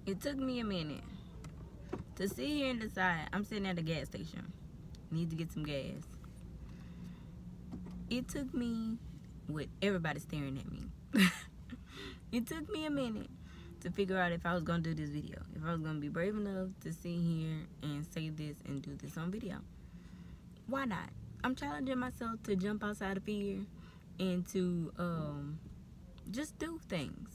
It took me a minute to sit here and decide. I'm sitting at a gas station. Need to get some gas. It took me, with everybody staring at me, it took me a minute to figure out if I was going to do this video. If I was going to be brave enough to sit here and say this and do this on video. Why not? I'm challenging myself to jump outside of fear and to just do things.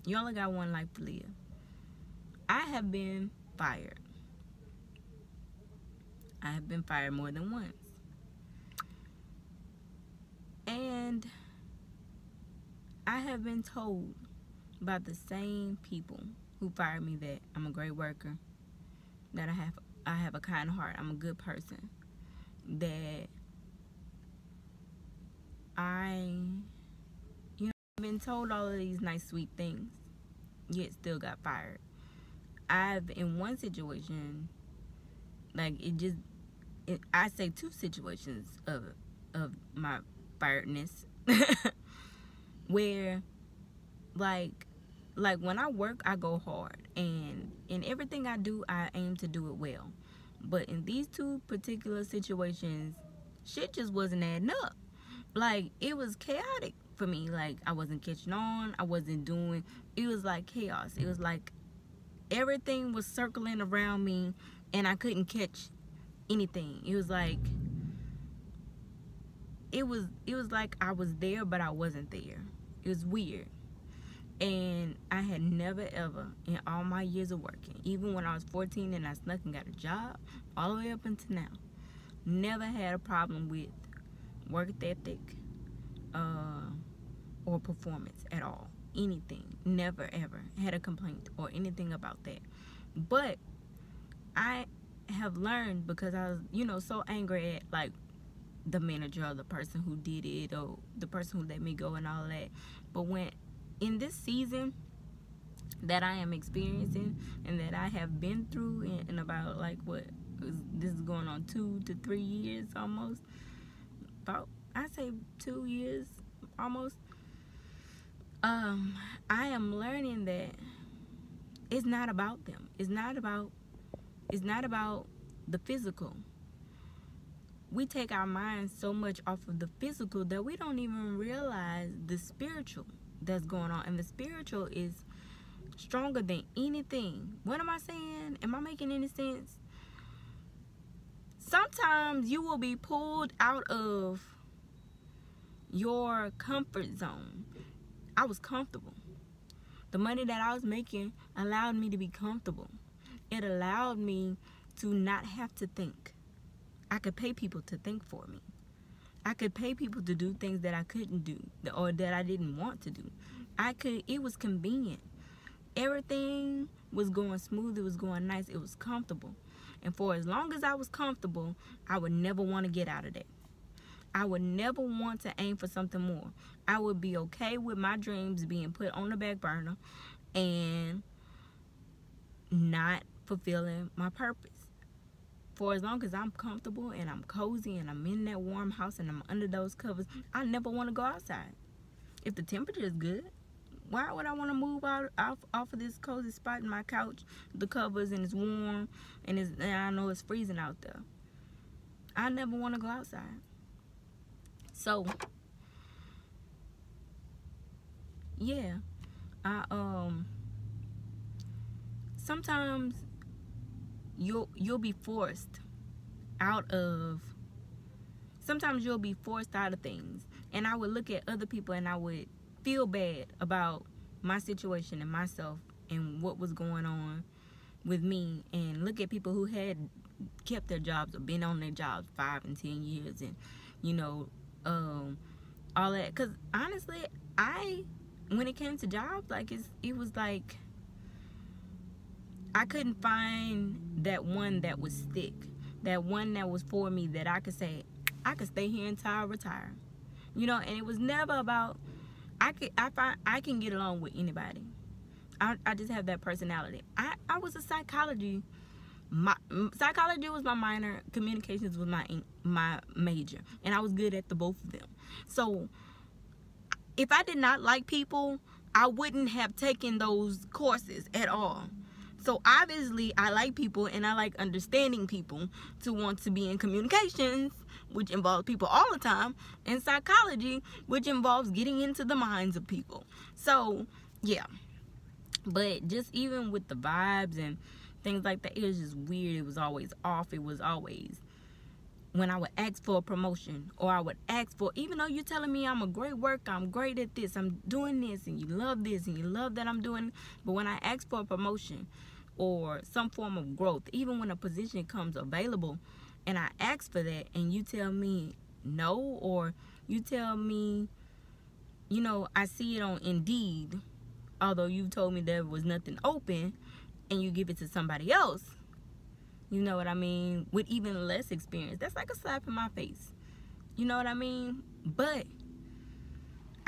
You only got one life to live. I have been fired. I have been fired more than once. And I have been told by the same people who fired me that I'm a great worker, that I have a kind heart, I'm a good person, that I've been told all of these nice sweet things, yet still got fired. I've, in one situation, like I say 2 situations of my firedness where like when I work, I go hard, and in everything I do, I aim to do it well. But in these 2 particular situations, shit just wasn't adding up. Like, it was chaotic for me. Like, I wasn't catching on. I wasn't doing, it was like chaos. It was like everything was circling around me and I couldn't catch anything. It was like I was there, but I wasn't there. It was weird. And I had never ever, in all my years of working, even when I was 14 and I snuck and got a job, all the way up until now, never had a problem with work ethic or performance at all. Anything. Never ever had a complaint or anything about that. But I have learned, because I was, so angry at, like, the manager or the person who did it or the person who let me go and all that. But when in this season that I am experiencing and that I have been through in about, like, this is going on 2 to 3 years almost, about, I say 2 years almost, I am learning that it's not about them. It's not about the physical. We take our minds so much off of the physical that we don't even realize the spiritual that's going on. And the spiritual is stronger than anything. What am I saying? Am I making any sense? Sometimes you will be pulled out of your comfort zone. I was comfortable. The money that I was making allowed me to be comfortable. It allowed me to not have to think. I could pay people to think for me. I could pay people to do things that I couldn't do or that I didn't want to do. It was convenient. Everything was going smooth. It was going nice. It was comfortable. And for as long as I was comfortable, I would never want to get out of that. I would never want to aim for something more. I would be okay with my dreams being put on the back burner and not fulfilling my purpose. For as long as I'm comfortable and I'm cozy and I'm in that warm house and I'm under those covers, I never want to go outside. If the temperature is good, why would I want to move off of this cozy spot in my couch, the covers, and it's warm, and I know it's freezing out there? I never want to go outside. So, yeah, sometimes you'll be forced out of things, and I would look at other people and I would feel bad about my situation and myself and what was going on with me, and look at people who had kept their jobs or been on their jobs 5 and 10 years and all that. Because honestly, when it came to jobs, like it was like I couldn't find that one that was thick, that one that was for me, that I could say I could stay here until I retire, and it was never about I can get along with anybody. I just have that personality. I was a psychology. Psychology was my minor, communications was my major, and I was good at both of them. So if I did not like people, I wouldn't have taken those courses at all. So obviously I like people and I like understanding people to want to be in communications, which involves people all the time, and psychology, which involves getting into the minds of people. So yeah, but just even with the vibes and things like that, it was just weird. It was always off. It was always when I would ask for a promotion, or I would ask for, even though you're telling me I'm a great worker, I'm great at this, I'm doing this, and you love this, and you love that I'm doing, but when I ask for a promotion or some form of growth, even when a position comes available and I ask for that and you tell me no, or you tell me, you know, I see it on Indeed, although you told me there was nothing open, and you give it to somebody else, you know what I mean, with even less experience, that's like a slap in my face. You know what I mean? But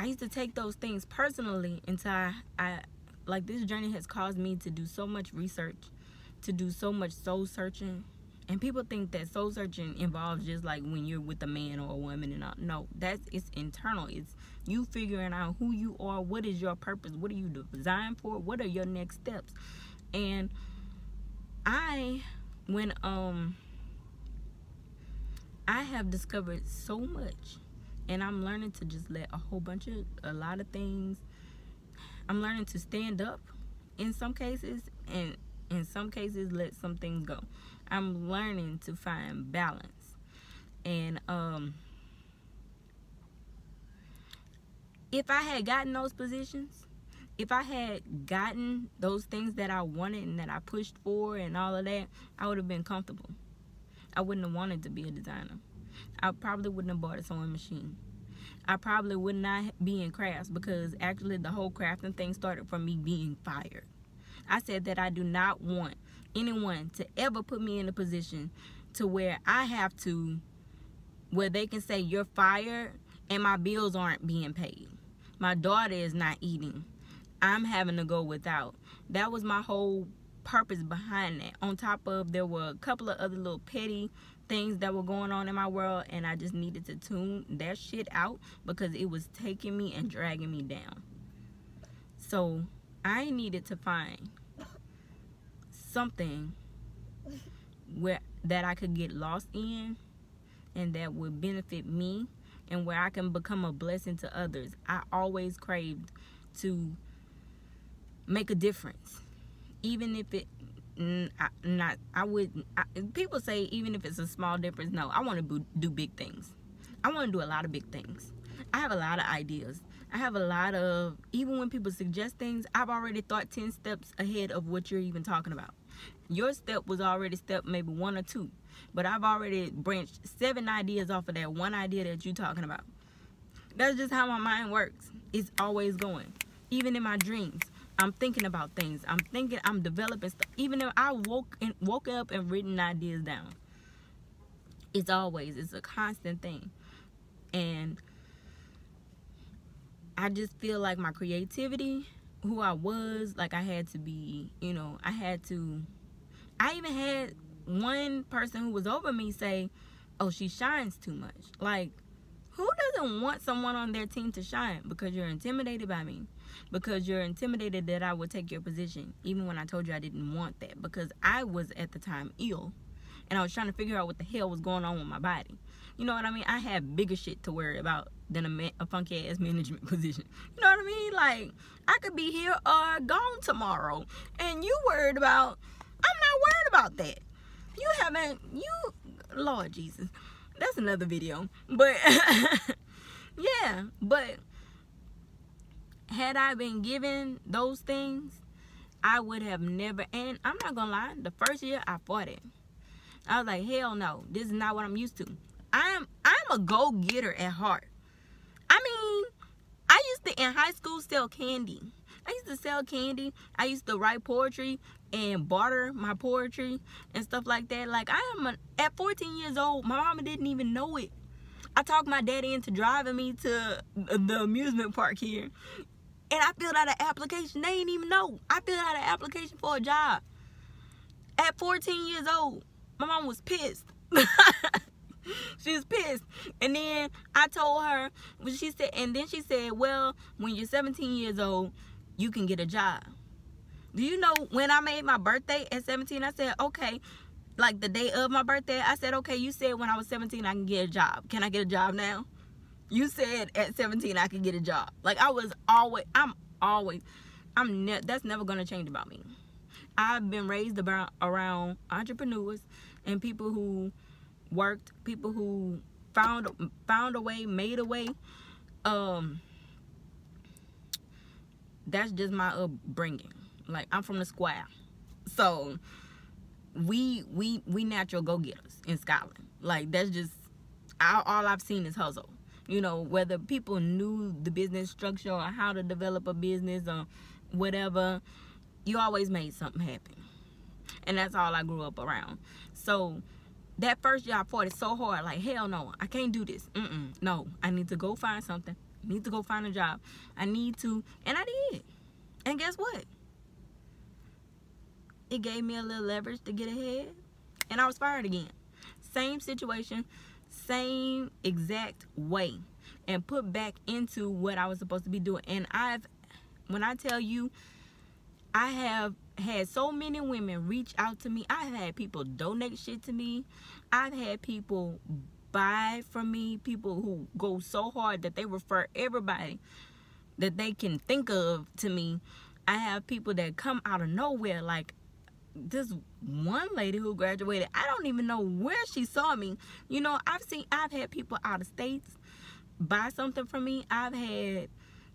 I used to take those things personally until I like, this journey has caused me to do so much research, to do so much soul searching. And people think that soul searching involves just like when you're with a man or a woman and all. No, it's internal. It's you figuring out who you are, what is your purpose, what are you designed for, what are your next steps. And when I have discovered so much, and I'm learning to just let a lot of things, I'm learning to stand up in some cases, and in some cases let some things go. I'm learning to find balance. And if I had gotten those positions, if I had gotten those things that I wanted and that I pushed for and all of that, I would have been comfortable. I wouldn't have wanted to be a designer. I probably wouldn't have bought a sewing machine. I probably would not be in crafts, because actually the whole crafting thing started from me being fired. I said that I do not want anyone to ever put me in a position to where I have to, where they can say you're fired and my bills aren't being paid. My daughter is not eating. I'm having to go without. That was my whole purpose behind that. On top of, there were a couple of other little petty things that were going on in my world, and I just needed to tune that shit out because it was taking me and dragging me down. So I needed to find something that I could get lost in and that would benefit me, and where I can become a blessing to others. I always craved to make a difference, even if it people say even if it's a small difference. No, I want to do big things. I want to do a lot of big things. I have a lot of ideas. I have a lot of, even when people suggest things, I've already thought 10 steps ahead of what you're even talking about. Your step was already step maybe 1 or 2, but I've already branched 7 ideas off of that one idea that you're talking about. That's just how my mind works. It's always going. Even in my dreams, I'm thinking about things. I'm developing stuff. Even if I woke up and written ideas down, it's a constant thing. And I just feel like my creativity, who I was, like I had to be, you know, I even had one person who was over me say, oh, she shines too much. Like, who doesn't want someone on their team to shine? Because you're intimidated by me. Because you're intimidated that I would take your position, even when I told you I didn't want that. Because I was at the time ill, and I was trying to figure out what the hell was going on with my body. You know what I mean? I had bigger shit to worry about than a funky ass management position. You know what I mean? Like, I could be here or gone tomorrow, and you worried about, I'm not worried about that. Lord Jesus, that's another video. But yeah, but had I been given those things, I would have never, and I'm not gonna lie, the first year I fought it. I was like, hell no, this is not what I'm used to. I'm a go-getter at heart. I mean, I used to, in high school, sell candy. I used to sell candy. I used to write poetry and barter my poetry and stuff like that. Like, at 14 years old, my mama didn't even know it. I talked my daddy into driving me to the amusement park here. And I filled out an application. They didn't even know. I filled out an application for a job. At 14 years old, my mom was pissed. She was pissed. And then I told her, and then she said, well, when you're 17 years old, you can get a job. Do you know when I made my birthday at 17, I said, okay, like the day of my birthday, I said, okay, you said when I was 17 I can get a job. Can I get a job now? You said at 17 I could get a job. Like, that's never going to change about me. I've been raised around entrepreneurs and people who worked, people who found a way, made a way. That's just my upbringing. Like, I'm from the square, so we natural go-getters in Scotland. Like, that's just all I've seen is hustle. You know, whether people knew the business structure or how to develop a business or whatever, you always made something happen. And that's all I grew up around. So that first job fought it so hard, like, hell no, I can't do this. No, I need to go find something. I need to go find a job. And I did. And guess what? It gave me a little leverage to get ahead. And I was fired again. Same situation, same exact way, and put back into what I was supposed to be doing. And when I tell you, I have had so many women reach out to me. I've had people donate shit to me. I've had people buy from me, people who go so hard that they refer everybody that they can think of to me. I have people that come out of nowhere, like this one lady who graduated, I don't even know where she saw me. You know, I've had people out of states buy something from me. I've had,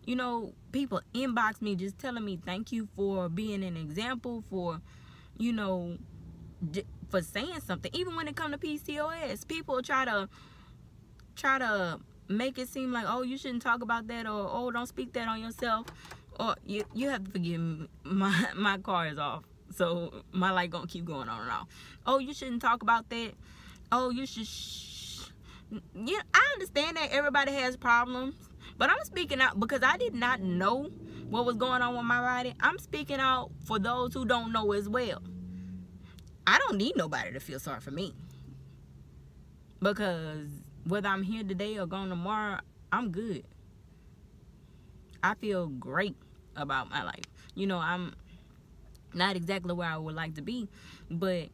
you know, people inbox me just telling me thank you for being an example, for, you know, for saying something. Even when it comes to PCOS, people try to make it seem like, oh, you shouldn't talk about that, or oh, don't speak that on yourself. Or you have to forgive me, my car is off, so my light gonna keep going on and off. Oh, you shouldn't talk about that. Oh, you should yeah, I understand that everybody has problems, but I'm speaking out because I did not know what was going on with my body. I'm speaking out for those who don't know as well. I don't need nobody to feel sorry for me, because whether I'm here today or gone tomorrow, I'm good. I feel great about my life. You know, I'm not exactly where I would like to be, but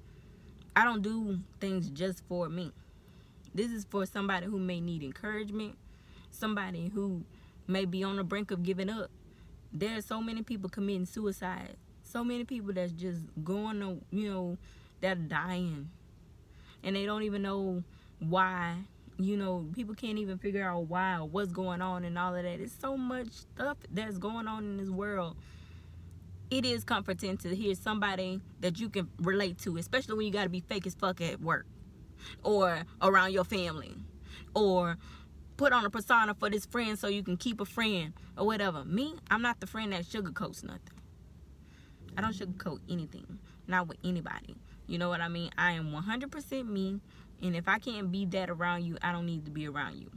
I don't do things just for me. This is for somebody who may need encouragement, somebody who may be on the brink of giving up. There are so many people committing suicide, so many people that's just going to, you know, they're dying, and they don't even know why. You know, people can't even figure out why or what's going on and all of that. It's so much stuff that's going on in this world. It is comforting to hear somebody that you can relate to, especially when you got to be fake as fuck at work or around your family, or put on a persona for this friend so you can keep a friend or whatever. Me, I'm not the friend that sugarcoats nothing. I don't sugarcoat anything, not with anybody. You know what I mean? I am 100% me. And if I can't be that around you, I don't need to be around you.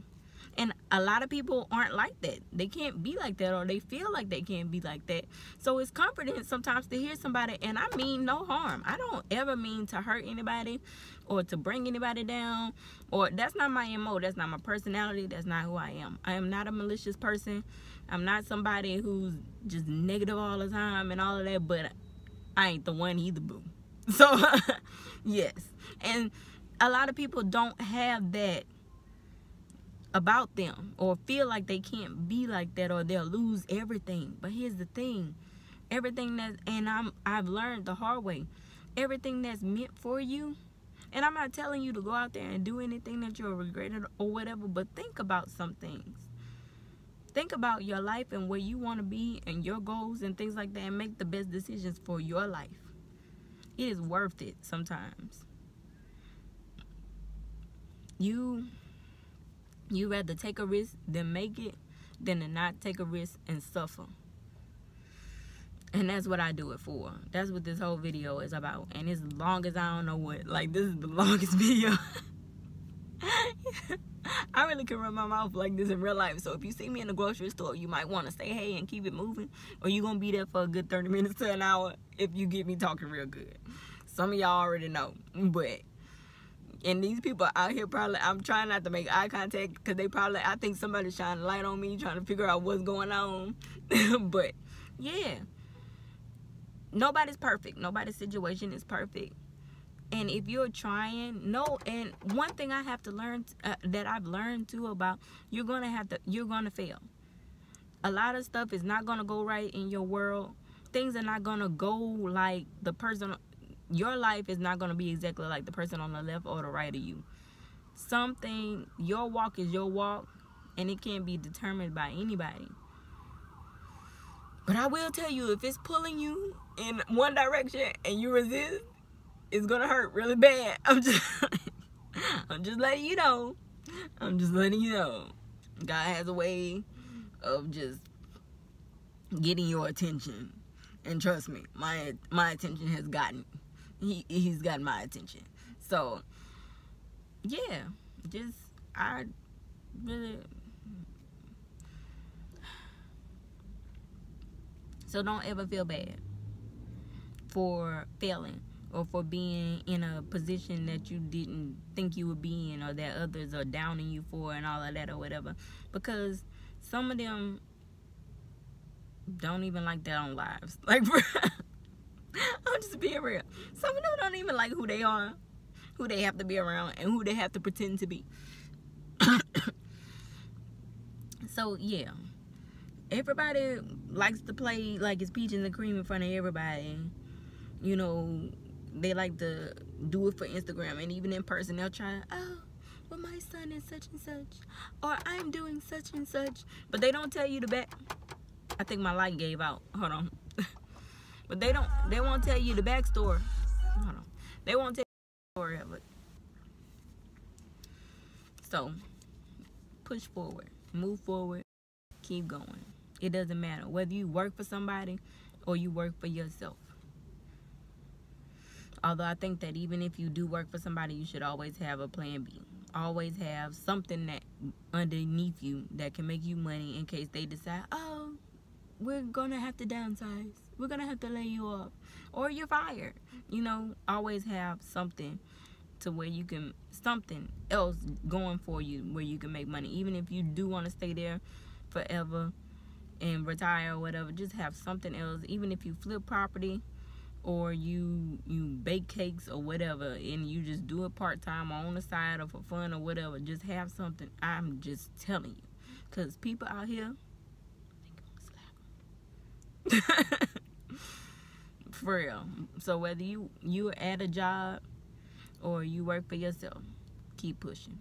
And a lot of people aren't like that. They can't be like that, or they feel like they can't be like that. So it's comforting sometimes to hear somebody, and I mean no harm. I don't ever mean to hurt anybody or to bring anybody down. Or that's not my MO. That's not my personality. That's not who I am. I am not a malicious person. I'm not somebody who's just negative all the time and all of that, but I ain't the one either, boo. So, yes. And a lot of people don't have that about them, or feel like they can't be like that, or they'll lose everything. But here's the thing, everything I've learned the hard way, everything that's meant for you, and I'm not telling you to go out there and do anything that you'll regret it or whatever, but think about some things. Think about your life and where you want to be and your goals and things like that, and make the best decisions for your life. It is worth it sometimes. You rather take a risk than make it, than to not take a risk and suffer. And that's what I do it for. That's what this whole video is about. And as long as I don't know what, like, this is the longest video. I really can run my mouth like this in real life. So if you see me in the grocery store, you might want to say hey and keep it moving, or you're going to be there for a good 30 minutes to an hour if you get me talking real good. Some of y'all already know, but and these people out here probably, I'm trying not to make eye contact because they probably, I think somebody's shining a light on me trying to figure out what's going on. But Yeah. Nobody's perfect. Nobody's situation is perfect. And if you're trying, and one thing I have to learn, that I've learned too about, you're going to fail. A lot of stuff is not going to go right in your world. Things are not going to go like the person, your life is not going to be exactly like the person on the left or the right of you. Your walk is your walk, and it can't be determined by anybody. But I will tell you, if it's pulling you in one direction and you resist, it's gonna hurt really bad. I'm just letting you know. I'm just letting you know. God has a way of just getting your attention, and trust me, my attention has gotten. He's gotten my attention. So yeah, I really. So don't ever feel bad for failing, or for being in a position that you didn't think you would be in, or that others are downing you for, and all of that or whatever. Because some of them don't even like their own lives. Like, I'm just being real. Some of them don't even like who they are, who they have to be around, and who they have to pretend to be. So yeah. Everybody likes to play like it's peaches and cream in front of everybody. You know, they like to do it for Instagram, and even in person they'll try, oh, well, my son is such and such, or I'm doing such and such, but they don't tell you the back. I think my light gave out. Hold on. But they won't tell you the backstory. Hold on. They won't tell you the story of it. So push forward, move forward, keep going. It doesn't matter whether you work for somebody or you work for yourself. Although I think that even if you do work for somebody, you should always have a plan B. Always have something that underneath you that can make you money in case they decide, oh, we're going to have to downsize. We're going to have to lay you off. Or you're fired. You know, always have something to where you can, something else going for you where you can make money. Even if you do want to stay there forever and retire or whatever, just have something else. Even if you flip property, or you bake cakes or whatever, and you just do it part-time or on the side or for fun or whatever, just have something. I'm just telling you, because people out here, for real. So whether you're at a job or you work for yourself, keep pushing.